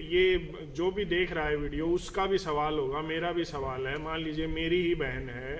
ये जो भी देख रहा है वीडियो उसका भी सवाल होगा, मेरा भी सवाल है। मान लीजिए मेरी ही बहन है,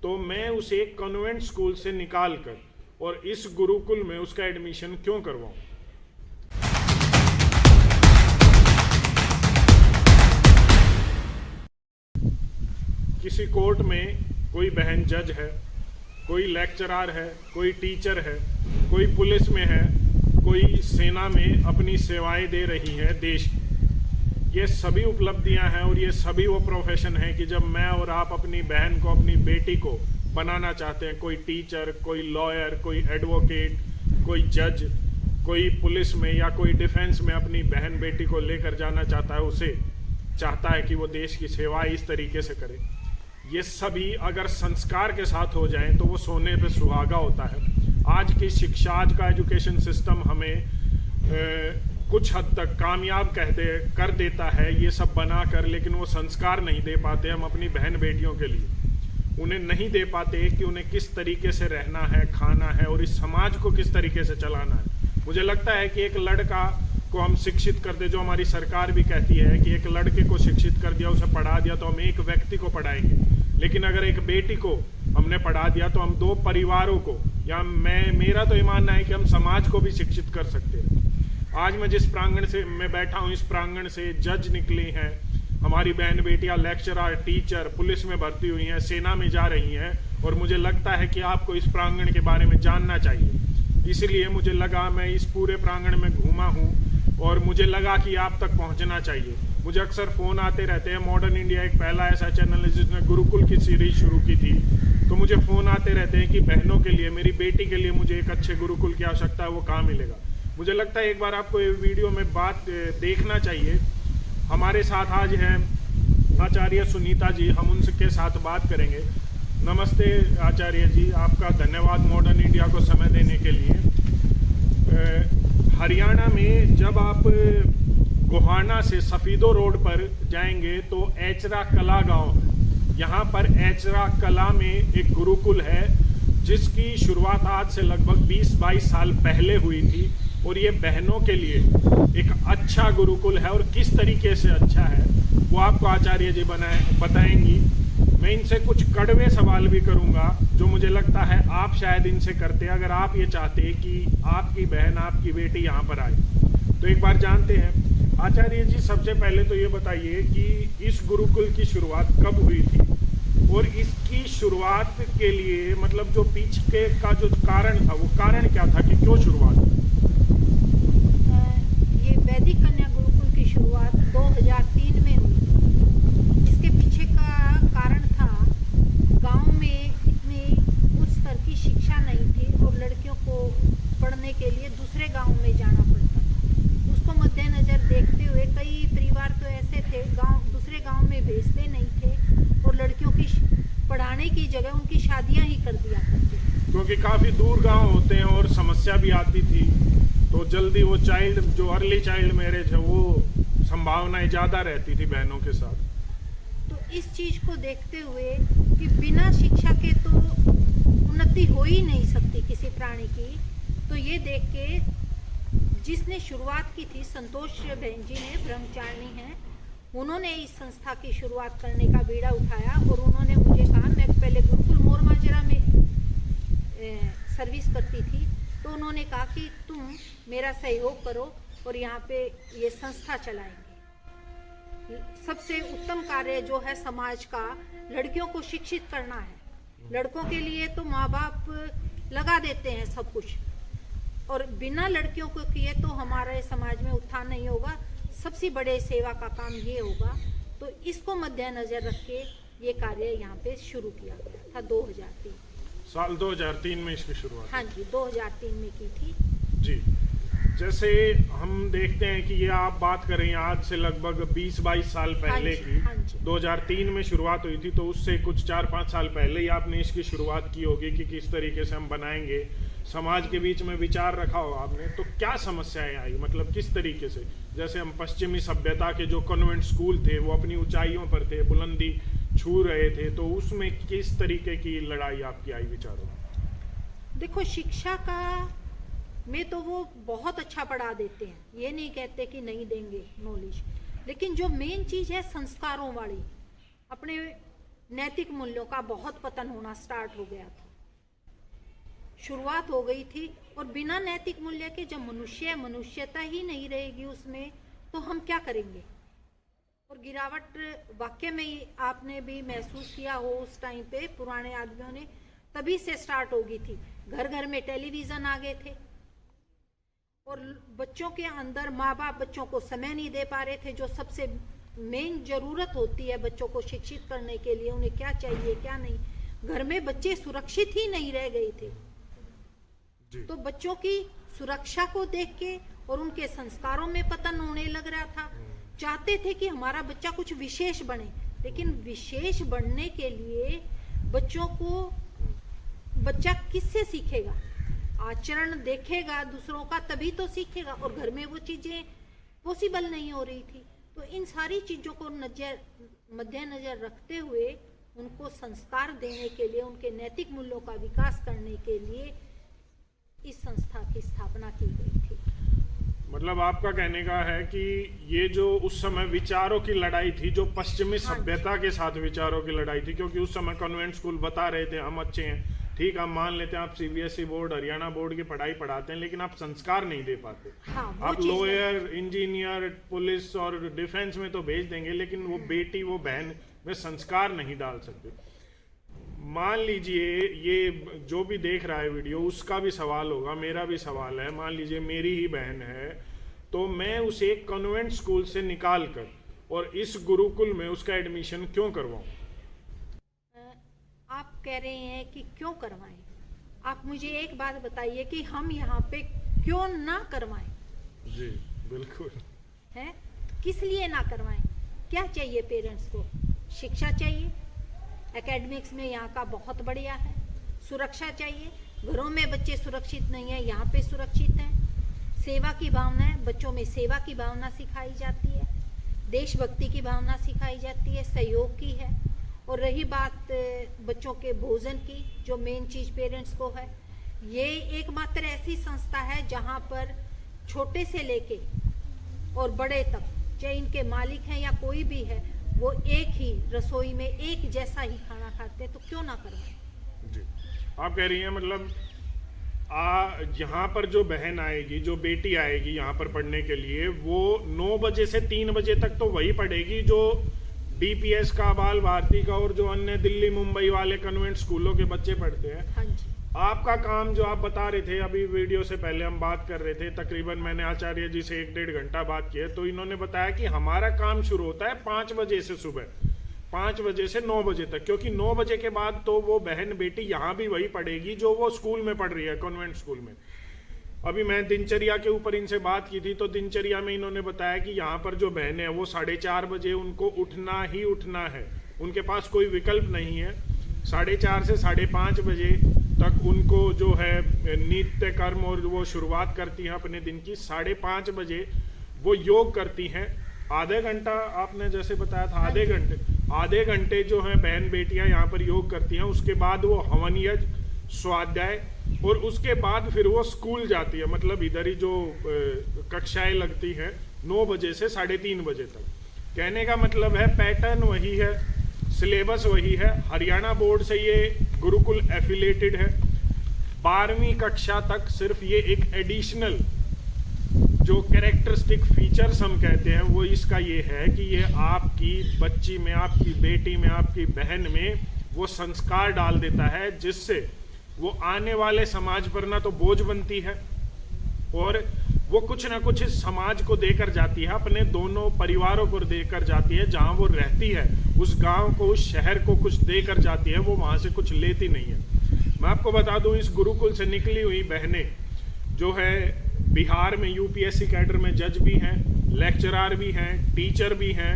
तो मैं उसे एक कॉन्वेंट स्कूल से निकाल कर और इस गुरुकुल में उसका एडमिशन क्यों करवाऊं? किसी कोर्ट में कोई बहन जज है, कोई लेक्चरर है, कोई टीचर है, कोई पुलिस में है, कोई सेना में अपनी सेवाएं दे रही है देश की। ये सभी उपलब्धियां हैं और ये सभी वो प्रोफेशन है कि जब मैं और आप अपनी बहन को, अपनी बेटी को बनाना चाहते हैं, कोई टीचर, कोई लॉयर, कोई एडवोकेट, कोई जज, कोई पुलिस में या कोई डिफेंस में अपनी बहन बेटी को लेकर जाना चाहता है, उसे चाहता है कि वो देश की सेवा इस तरीके से करे। ये सभी अगर संस्कार के साथ हो जाएं तो वो सोने पे सुहागा होता है। आज की शिक्षा, आज का एजुकेशन सिस्टम हमें कुछ हद तक कामयाब कर देता है ये सब बनाकर, लेकिन वो संस्कार नहीं दे पाते हम अपनी बहन बेटियों के लिए। उन्हें नहीं दे पाते कि उन्हें किस तरीके से रहना है, खाना है और इस समाज को किस तरीके से चलाना है। मुझे लगता है कि एक लड़का को हम शिक्षित कर दे, जो हमारी सरकार भी कहती है कि एक लड़के को शिक्षित कर दिया, उसे पढ़ा दिया तो हम एक व्यक्ति को पढ़ाएंगे, लेकिन अगर एक बेटी को हमने पढ़ा दिया तो हम 2 परिवारों को, या मेरा तो ये मानना है कि हम समाज को भी शिक्षित कर सकते हैं। आज मैं जिस प्रांगण से मैं बैठा हूँ, इस प्रांगण से जज निकले हैं, हमारी बहन बेटियां लेक्चरर, टीचर, पुलिस में भर्ती हुई हैं, सेना में जा रही हैं, और मुझे लगता है कि आपको इस प्रांगण के बारे में जानना चाहिए। इसलिए मुझे लगा, मैं इस पूरे प्रांगण में घूमा हूँ और मुझे लगा कि आप तक पहुँचना चाहिए। मुझे अक्सर फ़ोन आते रहते हैं। मॉडर्न इंडिया एक पहला ऐसा चैनल है जिसने गुरुकुल की सीरीज शुरू की थी, तो मुझे फ़ोन आते रहते हैं कि बहनों के लिए, मेरी बेटी के लिए मुझे एक अच्छे गुरुकुल की आवश्यकता है, वो कहाँ मिलेगा। मुझे लगता है एक बार आपको ये वीडियो में बात देखना चाहिए। हमारे साथ आज हैं आचार्य सुनीता जी, हम उनके साथ बात करेंगे। नमस्ते आचार्य जी, आपका धन्यवाद मॉडर्न इंडिया को समय देने के लिए। हरियाणा में जब आप गोहाना से सफीदो रोड पर जाएंगे तो एचरा कला गांव है। यहाँ पर एचरा कला में एक गुरुकुल है जिसकी शुरुआत आज से लगभग 20-22 साल पहले हुई थी, और ये बहनों के लिए एक अच्छा गुरुकुल है। और किस तरीके से अच्छा है वो आपको आचार्य जी बताएंगी। मैं इनसे कुछ कड़वे सवाल भी करूंगा जो मुझे लगता है आप शायद इनसे करते, अगर आप ये चाहते कि आपकी बहन, आपकी बेटी यहाँ पर आए। तो एक बार जानते हैं आचार्य जी, सबसे पहले तो ये बताइए कि इस गुरुकुल की शुरुआत कब हुई थी, और इसकी शुरुआत के लिए मतलब जो पीछे का जो कारण था, वो कारण क्या था कि क्यों शुरुआत हुई? ये वैदिक कन्या गुरुकुल की शुरुआत 2003 में हुई। इसके पीछे का कारण था, गांव में इतनी उच्च स्तर की शिक्षा नहीं थी और लड़कियों को पढ़ने के लिए दूसरे गांव में जाना पड़ता था। उसको मद्देनजर देखते हुए कई परिवार तो ऐसे थे, दूसरे गांव में भेजते नहीं थे और लड़कियों की पढ़ाने की जगह उनकी शादियां ही कर दिया करते थे। क्योंकि काफ़ी दूर गांव होते हैं और समस्या भी आती थी, तो जल्दी वो चाइल्ड, जो अर्ली चाइल्ड मैरिज है, वो संभावनाएं ज़्यादा रहती थी बहनों के साथ। तो इस चीज़ को देखते हुए कि बिना शिक्षा के तो उन्नति हो ही नहीं सकती किसी प्राणी की, तो ये देख के जिसने शुरुआत की थी, संतोष बहन जी ने, ब्रह्मचारिणी हैं, उन्होंने इस संस्था की शुरुआत करने का बीड़ा उठाया और उन्होंने मुझे कहा, मैं पहले गुरुकुल मोरमाजरा में सर्विस करती थी, तो उन्होंने कहा कि तुम मेरा सहयोग करो और यहाँ पे ये संस्था चलाएंगे। सबसे उत्तम कार्य जो है समाज का, लड़कियों को शिक्षित करना है। लड़कों के लिए तो माँ बाप लगा देते हैं सब कुछ, और बिना लड़कियों को किए तो हमारे समाज में उत्थान नहीं होगा। सबसे बड़े सेवा का काम ये होगा। तो इसको मद्देनजर रख के ये कार्य यहाँ पे शुरू किया गया था 2003 साल 2003 में इसकी शुरुआत। हाँ जी, 2003 में की थी जी। जैसे हम देखते हैं कि ये आप बात कर रही हैं आज से लगभग 20-22 साल पहले की। हाँ जी। 2003 में शुरुआत हुई थी, तो उससे कुछ 4-5 साल पहले ही आपने इसकी शुरुआत की होगी कि किस तरीके से हम बनाएंगे। समाज के बीच में विचार रखा हो आपने, तो क्या समस्याएं आई, मतलब किस तरीके से? जैसे हम पश्चिमी सभ्यता के जो कॉन्वेंट स्कूल थे वो अपनी ऊंचाइयों पर थे, बुलंदी छू रहे थे, तो उसमें किस तरीके की लड़ाई आपकी आई विचारों? देखो, शिक्षा का में तो वो बहुत अच्छा पढ़ा देते हैं, ये नहीं कहते कि नहीं देंगे नॉलेज, लेकिन जो मेन चीज है संस्कारों वाली, अपने नैतिक मूल्यों का बहुत पतन होना स्टार्ट हो गया था, शुरुआत हो गई थी। और बिना नैतिक मूल्य के जब मनुष्यता ही नहीं रहेगी उसमें, तो हम क्या करेंगे। और गिरावट वाकई में ही आपने भी महसूस किया हो उस टाइम पे, पुराने आदमियों ने तभी से स्टार्ट हो गई थी। घर घर में टेलीविजन आ गए थे और बच्चों के अंदर माँ बाप बच्चों को समय नहीं दे पा रहे थे, जो सबसे मेन जरूरत होती है बच्चों को शिक्षित करने के लिए, उन्हें क्या चाहिए क्या नहीं। घर में बच्चे सुरक्षित ही नहीं रह गए थे। तो बच्चों की सुरक्षा को देख के और उनके संस्कारों में पतन होने लग रहा था। चाहते थे कि हमारा बच्चा कुछ विशेष बने, लेकिन विशेष बनने के लिए बच्चों को, बच्चा किससे सीखेगा, आचरण देखेगा दूसरों का तभी तो सीखेगा। और घर में वो चीजें पॉसिबल नहीं हो रही थी। तो इन सारी चीजों को मद्देनजर रखते हुए उनको संस्कार देने के लिए, उनके नैतिक मूल्यों का विकास करने के लिए इस संस्था की स्थापना की गई थी। मतलब आपका कहने का है कि ये जो उस समय विचारों की लड़ाई थी, जो पश्चिमी सभ्यता के साथ विचारों की लड़ाई थी, क्योंकि उस समय कॉन्वेंट स्कूल बता रहे थे हम अच्छे हैं, ठीक, हम मान लेते हैं आप सीबीएसई बोर्ड, हरियाणा बोर्ड की पढ़ाई पढ़ाते हैं, लेकिन आप संस्कार नहीं दे पाते। आप लॉयर, इंजीनियर, पुलिस और डिफेंस में तो भेज देंगे, लेकिन वो बेटी, वो बहन में संस्कार नहीं डाल सकते। मान लीजिए ये जो भी देख रहा है वीडियो, उसका भी सवाल होगा, मेरा भी सवाल है। मान लीजिए मेरी ही बहन है, तो मैं उसे एक कॉन्वेंट स्कूल से निकाल कर और इस गुरुकुल में उसका एडमिशन क्यों करवाऊं? आप कह रहे हैं कि क्यों करवाएं? आप मुझे एक बात बताइए कि हम यहाँ पे क्यों ना करवाएं? जी बिल्कुल है, किस लिए ना करवाएं? क्या चाहिए पेरेंट्स को? शिक्षा चाहिए, एकेडमिक्स में यहाँ का बहुत बढ़िया है, सुरक्षा चाहिए, घरों में बच्चे सुरक्षित नहीं है, यहाँ पे सुरक्षित हैं, सेवा की भावना है, बच्चों में सेवा की भावना सिखाई जाती है, देशभक्ति की भावना सिखाई जाती है, सहयोग की है। और रही बात बच्चों के भोजन की, जो मेन चीज पेरेंट्स को है, ये एकमात्र ऐसी संस्था है जहाँ पर छोटे से लेके और बड़े तक, चाहे इनके मालिक हैं या कोई भी है, वो एक ही रसोई में एक जैसा ही खाना खाते हैं। तो क्यों ना करवाएं? जी, आप कह रही हैं मतलब यहाँ पर जो बहन आएगी, जो बेटी आएगी यहाँ पर पढ़ने के लिए, वो 9 बजे से 3 बजे तक तो वही पढ़ेगी जो डीपीएस का, बाल भारती का और जो अन्य दिल्ली मुंबई वाले कन्वेंट स्कूलों के बच्चे पढ़ते हैं। हाँ जी। आपका काम जो आप बता रहे थे, अभी वीडियो से पहले हम बात कर रहे थे, तकरीबन मैंने आचार्य जी से 1-1.5 घंटा बात किया, तो इन्होंने बताया कि हमारा काम शुरू होता है 5 बजे से, सुबह 5 बजे से 9 बजे तक, क्योंकि 9 बजे के बाद तो वो बहन बेटी यहाँ भी वही पढ़ेगी जो वो स्कूल में पढ़ रही है, कॉन्वेंट स्कूल में। अभी मैं दिनचर्या के ऊपर इनसे बात की थी, तो दिनचर्या में इन्होंने बताया कि यहाँ पर जो बहनें हैं वो 4:30 बजे उनको उठना ही उठना है, उनके पास कोई विकल्प नहीं है। 4:30 से 5:30 बजे तक उनको जो है नित्य कर्म और वो शुरुआत करती हैं अपने दिन की। 5:30 बजे वो योग करती हैं, आधे घंटा, आपने जैसे बताया था आधे घंटे जो है बहन बेटियां यहाँ पर योग करती हैं। उसके बाद वो हवन यज्ञ, स्वाध्याय, और उसके बाद फिर वो स्कूल जाती है। मतलब इधर ही जो कक्षाएं लगती हैं 9 बजे से 3:30 बजे तक। कहने का मतलब है पैटर्न वही है, सिलेबस वही है। हरियाणा बोर्ड से ये गुरुकुल एफिलेटेड है। 12वीं कक्षा तक सिर्फ ये एक एडिशनल जो कैरेक्टरिस्टिक फीचर्स हम कहते हैं वो इसका ये है कि ये आपकी बच्ची में, आपकी बेटी में, आपकी बहन में वो संस्कार डाल देता है जिससे वो आने वाले समाज पर ना तो बोझ बनती है और वो कुछ ना कुछ इस समाज को देकर जाती है, अपने दोनों परिवारों को देकर जाती है। जहाँ वो रहती है उस गांव को, उस शहर को कुछ देकर जाती है, वो वहाँ से कुछ लेती नहीं है। मैं आपको बता दूं, इस गुरुकुल से निकली हुई बहनें जो है बिहार में यूपीएससी कैडर में जज भी हैं, लेक्चरर भी हैं, टीचर भी हैं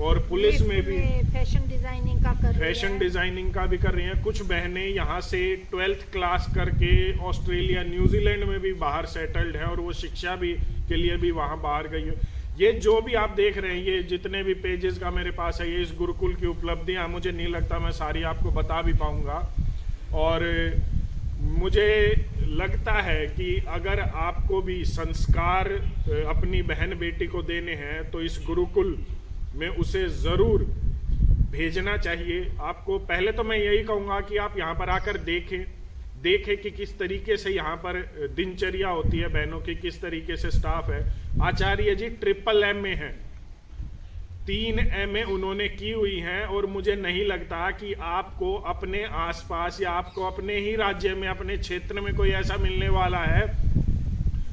और पुलिस में भी फैशन डिजाइनिंग का भी कर रही हैं। कुछ बहनें यहाँ से 12th क्लास करके ऑस्ट्रेलिया, न्यूजीलैंड में भी बाहर सेटल्ड है और वो शिक्षा भी के लिए भी वहाँ बाहर गई है। ये जो भी आप देख रहे हैं, ये जितने भी पेजेस का मेरे पास है, ये इस गुरुकुल की उपलब्धियाँ, मुझे नहीं लगता मैं सारी आपको बता भी पाऊँगा। और मुझे लगता है कि अगर आपको भी संस्कार अपनी बहन बेटी को देने हैं तो इस गुरुकुल में उसे ज़रूर भेजना चाहिए। आपको पहले तो मैं यही कहूँगा कि आप यहाँ पर आकर देखें कि किस तरीके से यहाँ पर दिनचर्या होती है बहनों की, किस तरीके से स्टाफ है। आचार्य जी MMM में हैं, 3 MA उन्होंने की हुई हैं, और मुझे नहीं लगता कि आपको अपने आसपास या आपको अपने ही राज्य में, अपने क्षेत्र में कोई ऐसा मिलने वाला है,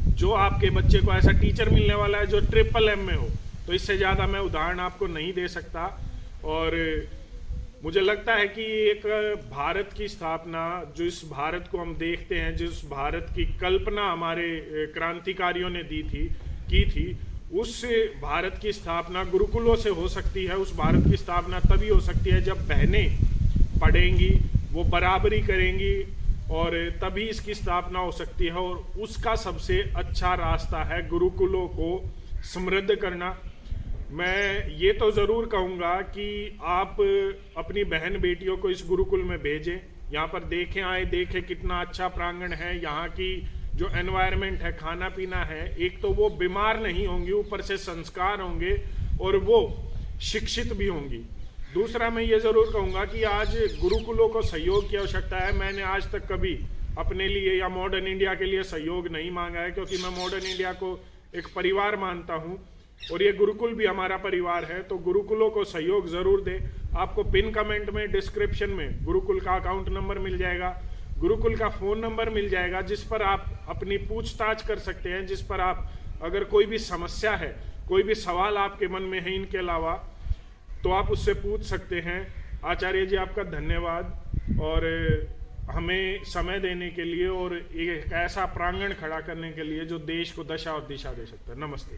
जो आपके बच्चे को ऐसा टीचर मिलने वाला है जो MMM में हो। तो इससे ज़्यादा मैं उदाहरण आपको नहीं दे सकता। और मुझे लगता है कि एक भारत की स्थापना, जिस भारत को हम देखते हैं, जिस भारत की कल्पना हमारे क्रांतिकारियों ने की थी, उस भारत की स्थापना गुरुकुलों से हो सकती है। उस भारत की स्थापना तभी हो सकती है जब बहनें पढ़ेंगी, वो बराबरी करेंगी, और तभी इसकी स्थापना हो सकती है। और उसका सबसे अच्छा रास्ता है गुरुकुलों को समृद्ध करना। मैं ये तो ज़रूर कहूँगा कि आप अपनी बहन बेटियों को इस गुरुकुल में भेजें, यहाँ पर देखें कितना अच्छा प्रांगण है, यहाँ की जो एनवायरनमेंट है, खाना पीना है, एक तो वो बीमार नहीं होंगी, ऊपर से संस्कार होंगे और वो शिक्षित भी होंगी। दूसरा मैं ये ज़रूर कहूँगा कि आज गुरुकुलों को सहयोग की आवश्यकता है। मैंने आज तक कभी अपने लिए या मॉडर्न इंडिया के लिए सहयोग नहीं मांगा है, क्योंकि मैं मॉडर्न इंडिया को एक परिवार मानता हूँ और ये गुरुकुल भी हमारा परिवार है। तो गुरुकुलों को सहयोग ज़रूर दे। आपको पिन कमेंट में, डिस्क्रिप्शन में गुरुकुल का अकाउंट नंबर मिल जाएगा, गुरुकुल का फ़ोन नंबर मिल जाएगा, जिस पर आप अपनी पूछताछ कर सकते हैं, जिस पर आप अगर कोई भी समस्या है, कोई भी सवाल आपके मन में है इनके अलावा, तो आप उससे पूछ सकते हैं। आचार्य जी आपका धन्यवाद, और हमें समय देने के लिए और एक ऐसा प्रांगण खड़ा करने के लिए जो देश को दशा और दिशा दे सकता है। नमस्ते।